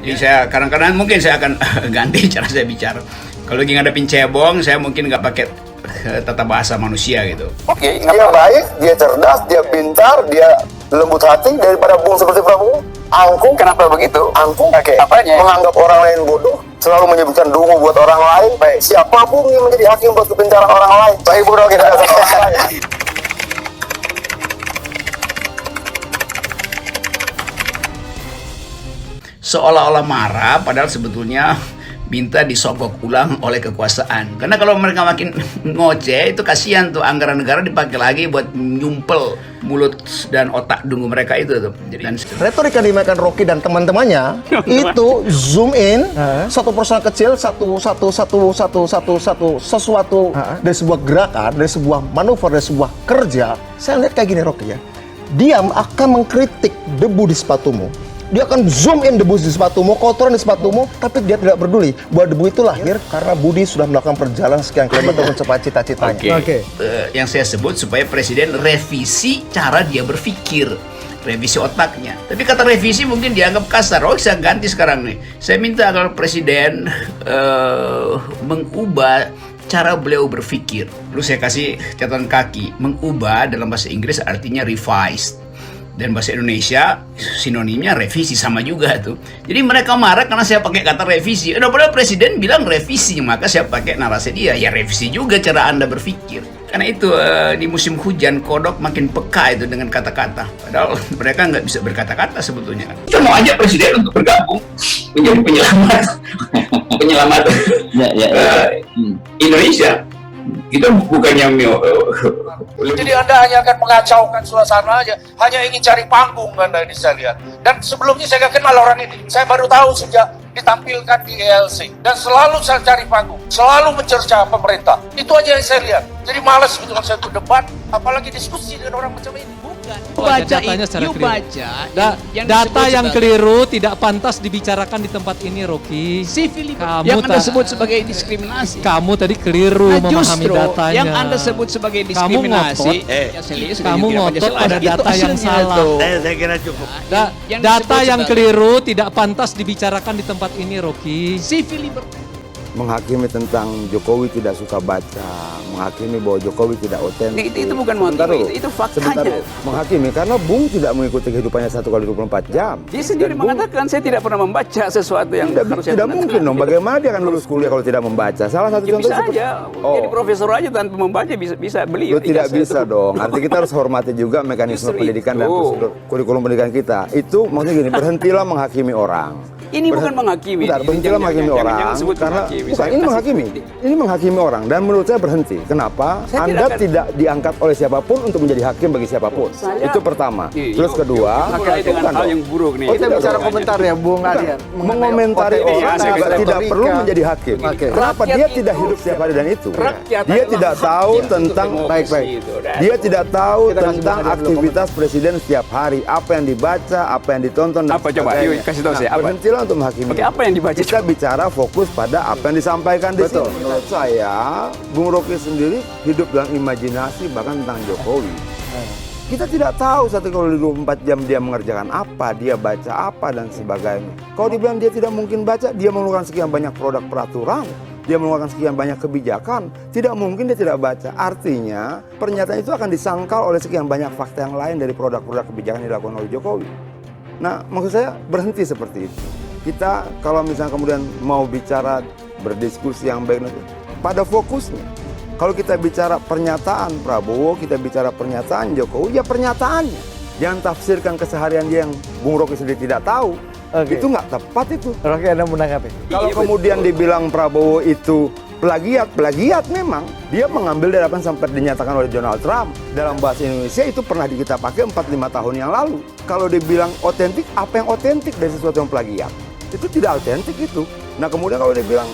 Jadi saya kadang-kadang mungkin saya akan ganti cara saya bicara. Kalau lagi ngadepin cebong, saya mungkin nggak pakai tata bahasa manusia gitu. Oke, dia baik, dia cerdas, dia pintar, dia lembut hati daripada Bung seperti Prabowo. Angkuh. Kenapa begitu? Angkuh. Oke. Apanya? Menganggap orang lain bodoh, selalu menyebutkan dungu buat orang lain. Baik. Siapa Bung yang menjadi hakim buat kepintaran orang lain? Baik bodoh kita ada orang lain. Seolah-olah marah, padahal sebetulnya minta disogok ulang oleh kekuasaan. Karena kalau mereka makin ngoceh, itu kasihan tuh anggaran negara dipakai lagi buat nyumpel mulut dan otak dungu mereka itu tuh. Jadi retorika yang dimainkan Rocky dan teman-temannya itu zoom in satu persoalan kecil, sesuatu dari sebuah gerakan, dari sebuah manuver, dari sebuah kerja. Saya lihat kayak gini Rocky ya, dia akan mengkritik debu di sepatumu. Dia akan zoom in debu di sepatumu, kotoran di sepatumu, tapi dia tidak peduli bahwa debu itu lahir karena Budi sudah melakukan perjalanan sekian kilometer untuk mencapai cita-citanya. Yang saya sebut supaya presiden revisi cara dia berpikir, revisi otaknya. Tapi kata revisi mungkin dianggap kasar. Oh, saya ganti sekarang nih. Saya minta agar presiden mengubah cara beliau berpikir. Lalu saya kasih catatan kaki. Mengubah dalam bahasa Inggris artinya revised. Dan bahasa Indonesia sinonimnya revisi, sama juga tuh. Jadi mereka marah karena saya pakai kata revisi. Padahal presiden bilang revisi, maka saya pakai narasi dia. Ya revisi juga cara Anda berpikir. Karena itu di musim hujan kodok makin peka itu dengan kata-kata. Padahal mereka nggak bisa berkata-kata sebetulnya. Kita mau aja presiden untuk bergabung menjadi penyelamat Indonesia. Kita bukannya jadi Anda hanya akan mengacaukan suasana aja, hanya ingin cari panggung Anda ini saya lihat. Dan sebelumnya saya gak kenal orang ini, saya baru tahu sejak ditampilkan di ELC. Dan selalu saya cari panggung, selalu mencerca pemerintah. Itu aja yang saya lihat. Jadi malas gitu kalau saya tuh debat, apalagi diskusi dengan orang macam ini. Data yang keliru tidak pantas dibicarakan di tempat ini, Rocky. yang Anda sebut sebagai diskriminasi. Kamu tadi keliru memahami datanya. Yang Anda sebut sebagai diskriminasi, kamu ngotot pada data yang salah. Saya kira cukup. Data yang keliru tidak pantas dibicarakan di tempat ini, Rocky. Menghakimi tentang Jokowi tidak suka baca, menghakimi bahwa Jokowi tidak otentik. Itu bukan menghakimi, itu faktanya. Menghakimi karena Bung tidak mengikuti kehidupannya 1x24 jam. Dia sendiri mengatakan saya tidak pernah membaca sesuatu yang tidak mungkin dong. Bagaimana dia akan lulus kuliah kalau tidak membaca? Salah satu contoh bisa aja. Jadi profesor aja tanpa membaca bisa beliau. Tidak bisa dong. Artinya kita harus hormati juga mekanisme pendidikan dan prosedur kurikulum pendidikan kita. Itu maksudnya gini, berhentilah menghakimi orang. Ini bukan menghakimi. Berhentilah menghakimi orang karena bukan, ini menghakimi. Ini menghakimi orang dan menurut saya berhenti. Kenapa? Anda tidak diangkat oleh siapapun untuk menjadi hakim bagi siapapun. Itu pertama. Terus kedua, dengan hal yang buruk nih. Kita bicara komentar ya Bung Adian. Mengomentari orang juga tidak perlu menjadi hakim. Kenapa? Dia tidak hidup setiap hari dan itu. Dia tidak tahu tentang Dia tidak tahu tentang aktivitas presiden setiap hari. Apa yang dibaca, apa yang ditonton. Apa coba? Yuk kasih tahu saya. Berhentilah untuk menghakimi. Oke, apa yang dibaca? Kita bicara fokus pada apa yang disampaikan di sini. Menurut saya, Bung Rocky sendiri hidup dalam imajinasi bahkan tentang Jokowi. Kita tidak tahu 1x24 jam dia mengerjakan apa, dia baca apa dan sebagainya. Kalau dibilang dia tidak mungkin baca, dia mengeluarkan sekian banyak produk peraturan, dia mengeluarkan sekian banyak kebijakan, tidak mungkin dia tidak baca. Artinya, pernyataan itu akan disangkal oleh sekian banyak fakta yang lain dari produk-produk kebijakan yang dilakukan oleh Jokowi. Nah, maksud saya berhenti seperti itu. Kita kalau misalnya kemudian mau bicara berdiskusi yang baik pada fokusnya. Kalau kita bicara pernyataan Prabowo, kita bicara pernyataan Jokowi, ya pernyataannya. Jangan tafsirkan keseharian dia yang Bung Rocky sendiri tidak tahu. Itu nggak tepat itu. Rocky, Anda menanggapi? Kalau kemudian dibilang Prabowo itu plagiat memang. Dia mengambil dari apa yang sempat dinyatakan oleh Donald Trump. Dalam bahasa Indonesia itu pernah kita pakai 4-5 tahun yang lalu. Kalau dibilang otentik, apa yang otentik dari sesuatu yang plagiat? Itu tidak otentik itu. Nah kemudian kalau dibilang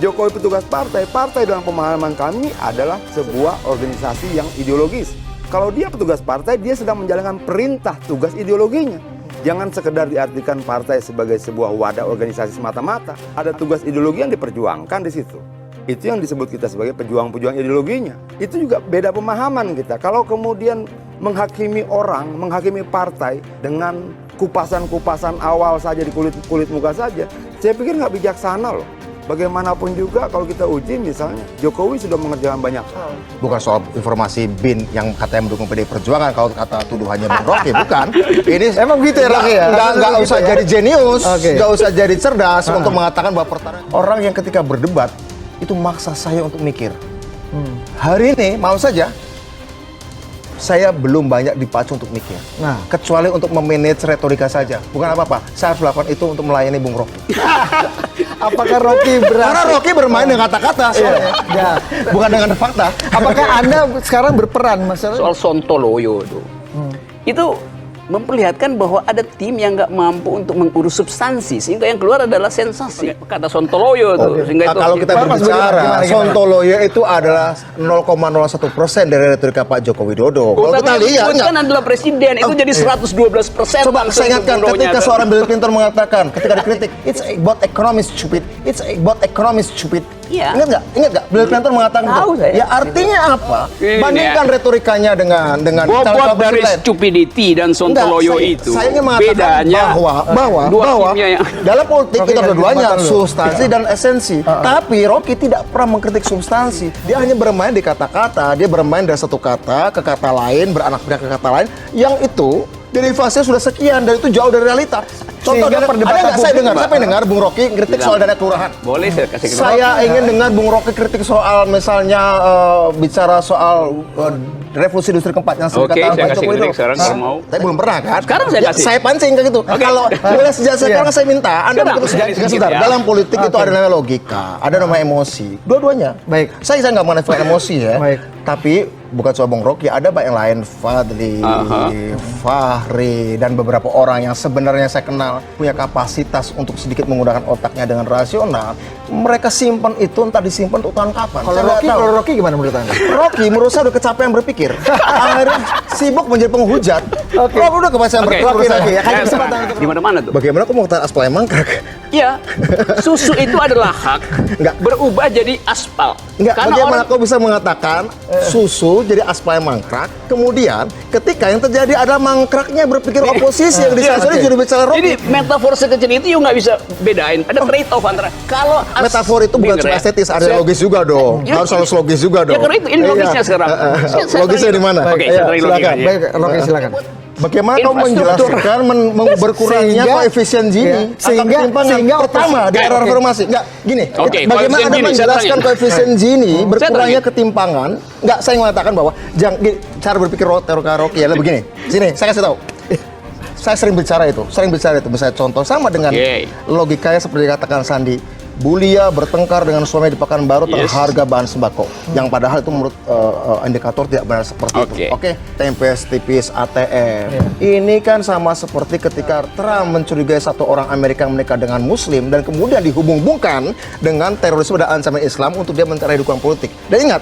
Jokowi petugas partai dalam pemahaman kami adalah sebuah organisasi yang ideologis. Kalau dia petugas partai, dia sedang menjalankan perintah tugas ideologinya. Jangan sekedar diartikan partai sebagai sebuah wadah organisasi semata-mata. Ada tugas ideologi yang diperjuangkan di situ. Itu yang disebut kita sebagai pejuang-pejuang ideologinya. Itu juga beda pemahaman kita. Kalau kemudian menghakimi orang, menghakimi partai dengan kupasan-kupasan awal saja di kulit muka saja, saya pikir nggak bijaksana loh. Bagaimanapun juga kalau kita uji misalnya Jokowi sudah mengerjakan banyak hal. Bukan soal informasi BIN yang katanya mendukung PDI Perjuangan, kalau kata tuduhannya Bung Rocky, bukan. Ini emang gitu ya, Rocky ya? Nggak usah jadi jenius, nggak usah jadi cerdas untuk mengatakan bahwa pertarungan orang yang ketika berdebat itu maksa saya untuk mikir. Hari ini mau saja saya belum banyak dipacu untuk mikir. Nah, kecuali untuk memanage retorika saja. Bukan apa-apa. Saya harus melakukan itu untuk melayani Bung Rocky. Apakah Rocky Karena Rocky bermain dengan kata-kata soalnya. Ya. Bukan dengan fakta. Apakah Anda sekarang berperan masalah? Soal Sontoloyo itu memperlihatkan bahwa ada tim yang nggak mampu untuk mengurus substansi, sehingga yang keluar adalah sensasi. Kata Sontoloyo tuh, sehingga itu Kalau kita berbicara, Sontoloyo itu adalah 0,01% dari retorika Pak Joko Widodo. Kalau kita lihat, kan adalah presiden, itu jadi 112%. coba saya ingatkan ketika seorang Bill Clinton mengatakan, ketika dikritik, it's about economy stupid, it's about economy stupid. Iya. Ingat nggak? Bill Clinton mengatakan Tahu itu. saya. Ya artinya apa? Ini Bandingkan retorikanya dengan bobot dari lain. stupidity dan Sontoloyo itu. Saya ingin mengatakan bedanya bahwa timnya yang dalam politik Rocky itu ada kasih duanya, kesempatan dulu. substansi dan esensi. Tapi Rocky tidak pernah mengkritik substansi. Dia hanya bermain di kata-kata. Dia bermain dari satu kata ke kata lain, beranak pinak ke kata lain. Yang itu derivasinya sudah sekian dan itu jauh dari realita. Contoh, Sehingga perdebatan ada nggak saya publik, dengar? Siapa yang dengar Bung Rocky kritik soal dana kelurahan? boleh saya kasih ke Saya ingin dengar Bung Rocky kritik soal misalnya bicara soal revolusi industri keempat yang sering Oke, kata saya Pak kasih Jokowi kritik itu. sekarang kalau mau. Tapi belum pernah kan? Sekarang saya Ya, kasih. saya pancing ke gitu. Kalau mulai sejak sekarang saya minta Anda Sekarang, begitu jadi sedikit sebentar. ya. Dalam politik itu ada namanya logika, ada namanya emosi. Dua-duanya. Baik. Saya nggak menafikan emosi ya. Baik. Tapi bukan soal Bung Rocky, ada banyak yang lain, Fadli, Fahri, dan beberapa orang yang sebenarnya saya kenal punya kapasitas untuk sedikit menggunakan otaknya dengan rasional. Mereka simpan itu entah disimpan untuk tahun kapan. Kalau Saya nggak tahu. Rocky gimana menurut Anda? Rocky menurut saya udah kecapean berpikir. Akhirnya sibuk menjadi penghujat. Oke. Rocky udah kebiasaan Oke. berpikir menurut saya. Ya, kasih kesempatan untuk di mana-mana tuh. Bagaimana aku mau kata aspal yang mangkrak? Iya, susu itu adalah hak Enggak. berubah jadi aspal. Enggak, Karena bagaimana orang kau bisa mengatakan susu jadi aspal yang mangkrak, kemudian ketika yang terjadi adalah mangkraknya berpikir oposisi yang di sana Oke. juru bicara Rocky. jadi metafor sekecil itu you nggak bisa bedain. Ada trade off antara kalau Metafor itu bukan cuma estetis, ada logis juga dong. Ya, Harus logis juga ya dong. karena itu ini logisnya sekarang. Logisnya di mana? Oke, Iya, saya tarik silakan. logikanya. Baik, Rocky silakan. Bagaimana kau Infrastruktur. menjelaskan berkurangnya Sehingga- koefisien Gini ya, sehingga pertama di era Oke. reformasi enggak gini Oke, bagaimana koefisien Anda Gini, saya menjelaskan terangin. koefisien Gini berkurangnya terangin. ketimpangan enggak saya mengatakan bahwa jangan gini, cara berpikir Rocky adalah begini sini saya kasih tahu saya sering bicara itu misalnya contoh sama dengan Oke. logikanya seperti dikatakan Sandi Bulia bertengkar dengan suami di Pekanbaru Yes. terharga bahan sembako yang padahal itu menurut indikator tidak benar seperti itu. Oke. Oke, tempe tipis ATM. Ini kan sama seperti ketika Trump mencurigai satu orang Amerika yang menikah dengan Muslim dan kemudian dihubung-hubungkan dengan terorisme dan ancaman Islam untuk dia mencari dukungan politik. Dan ingat,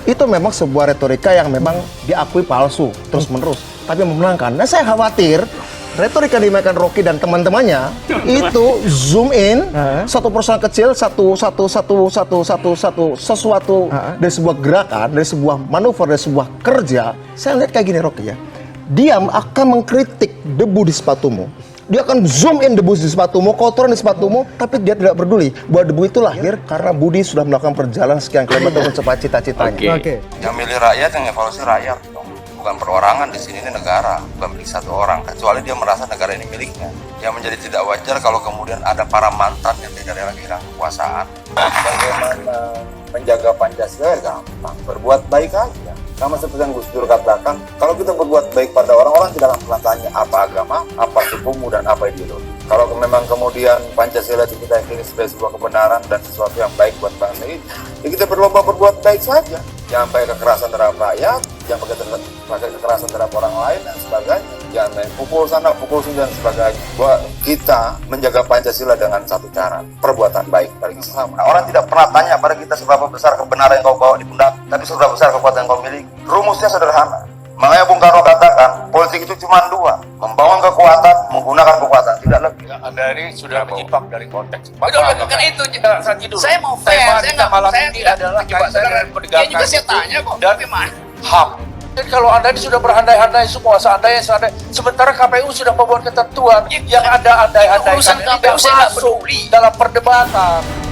itu memang sebuah retorika yang memang diakui palsu terus-menerus, tapi memenangkan. Nah, saya khawatir retorika yang dimainkan Rocky dan teman-temannya itu zoom in satu perusahaan kecil sesuatu dari sebuah gerakan, dari sebuah manuver, dari sebuah kerja. Saya lihat kayak gini Rocky ya. Dia akan mengkritik debu di sepatumu. Dia akan zoom in debu di sepatumu, kotoran di sepatumu, tapi dia tidak peduli bahwa debu itu lahir karena Budi sudah melakukan perjalanan sekian kilometer mencapai cita-citanya. Oke. Yang milih rakyat, yang evaluasi rakyat dong. Bukan perorangan, di sini ini negara, bukan milik satu orang. Kecuali dia merasa negara ini miliknya. Yang menjadi tidak wajar kalau kemudian ada para mantan yang tidak kehilangan kekuasaan. Bagaimana menjaga Pancasila gampang, berbuat baik aja. Sama seperti yang Gus Dur katakan, kalau kita berbuat baik pada orang-orang tidak akan pernah tanya apa agama, apa sukumu, dan apa ideologi. Kalau memang kemudian Pancasila itu kita yakini sebagai sebuah kebenaran dan sesuatu yang baik buat bangsa ini, ya kita berlomba berbuat baik saja. Jangan pakai kekerasan terhadap rakyat, jangan pakai kekerasan terhadap orang lain dan sebagainya. Jangan main pukul sana, pukul sini dan sebagainya. Bahwa kita menjaga Pancasila dengan satu cara, perbuatan baik dari sesama. Nah, orang tidak pernah tanya pada kita seberapa besar kebenaran yang kau bawa di pundak, tapi seberapa besar kekuatan yang kau miliki. Rumusnya sederhana. Makanya Bung Karno katakan, politik itu cuma dua, membangun kekuatan, menggunakan kekuatan, tidak lebih. Anda ini sudah menyimpang dari konteks. Kan itu Sandi dulu. saya mau fair, Tema saya kita nggak malam saya ini tidak adalah terjebak kaitan dengan ya penegakan juga saya hukum tanya kok dan bagaimana HAM. Dan kalau Anda ini sudah berandai-andai semua, seandainya, sementara KPU sudah membuat ketentuan yang ada andai-andai, Urusan tidak KPU saya nggak masuk dalam perdebatan.